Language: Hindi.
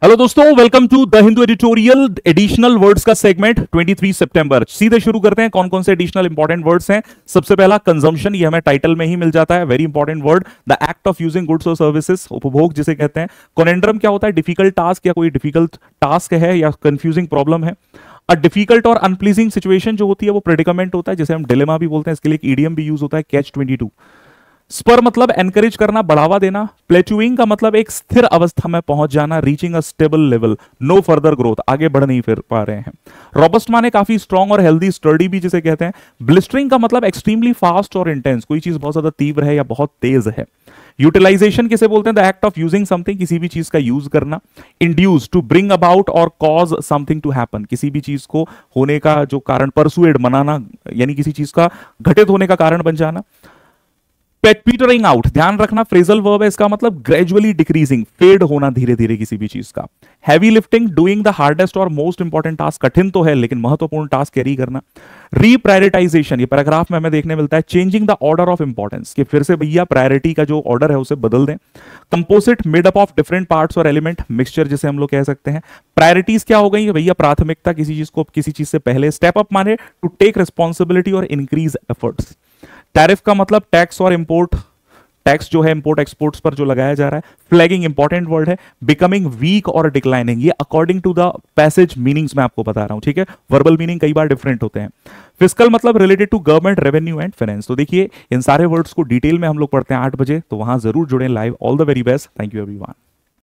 हेलो दोस्तों, welcome to the Hindu editorial additional words का सेगमेंट 23 सितंबर। सीधे शुरू करते हैं कौन कौन से एडिशनल इंपॉर्टेंट वर्ड्स हैं। सबसे पहला कंजम्पशन, ये हमें टाइटल में ही मिल जाता है, very important word. The act of using goods और सर्विसेज, उपभोग जिसे कहते हैं। कोनेंड्रम क्या होता है? डिफिकल्ट टास्क या कोई डिफिकल्ट टास्क है या कंफ्यूजिंग प्रॉब्लम है। अ डिफिकल्ट और अनप्लीजिंग सिचुएशन जो होती है वो प्रेडिकमेंट होता है, जिसे हम डिलेमा भी बोलते हैं। इसके लिए एक ईडियम भी यूज होता है, कैच 22। स्पर मतलब एनकरेज करना, बढ़ावा देना। प्लेट्यूइंग का मतलब एक स्थिर अवस्था में पहुंच जाना, reaching a stable level, no further growth, आगे बढ़ नहीं फिर पा रहे हैं। रॉबस्ट माने काफी स्ट्रॉन्ग और हेल्दी, स्टर्डी भी जिसे कहते हैं। ब्लिस्टरिंग का मतलब एक्सट्रीमली फास्ट और इंटेंस, कोई चीज बहुत ज्यादा तीव्र है या बहुत तेज है। यूटिलाइजेशन किसे बोलते हैं? The act of using something, किसी भी चीज का यूज करना। इंड्यूस, टू ब्रिंग अबाउट और कॉज समथिंग टू हैपन, किसी भी चीज को होने का जो कारण, परसुएड मनाना, यानी किसी चीज का घटित होने का कारण बन जाना। पेटरींग आउट, ध्यान रखना फ्रेजल वर्ब है, इसका मतलब ग्रेजुअली डिक्रीजिंग, फेड होना धीरे धीरे किसी भी चीज का। Heavy lifting, doing the hardest और मोस्ट इंपॉर्टेंट टास्क, कठिन तो है लेकिन महत्वपूर्ण टास्क कैरी करना। रीप्रायोरिटाइजेशन, ये पैराग्राफ में हमें देखने मिलता है। Changing the order of importance, कि फिर से भैया प्रायोरिटी का जो ऑर्डर है उसे बदल दें। Composite, made up of different parts और एलिमेंट, मिक्सचर जिसे हम लोग कह सकते हैं। प्रायोरिटीज क्या हो गई भैया? प्राथमिकता, किसी चीज को किसी चीज से पहले। स्टेप अप माने टू टेक रिस्पॉन्सिबिलिटी और इंक्रीज एफर्ट्स। टैरिफ का मतलब टैक्स और इंपोर्ट, टैक्स जो है इंपोर्ट एक्सपोर्ट्स पर जो लगाया जा रहा है। फ्लैगिंग इंपॉर्टेंट वर्ड है। बिकमिंग वीक और डिक्लाइनिंग, ये according to the passage meanings मैं आपको बता रहा हूं, ठीक है। वर्बल मीनिंग कई बार डिफरेंट होते हैं। फिस्कल मतलब related to government, revenue and finance. तो देखिए इन सारे वर्ड्स को डिटेल में हम लोग पढ़ते हैं 8 बजे, तो वहां जरूर जुड़े live. All the very best, thank you everyone.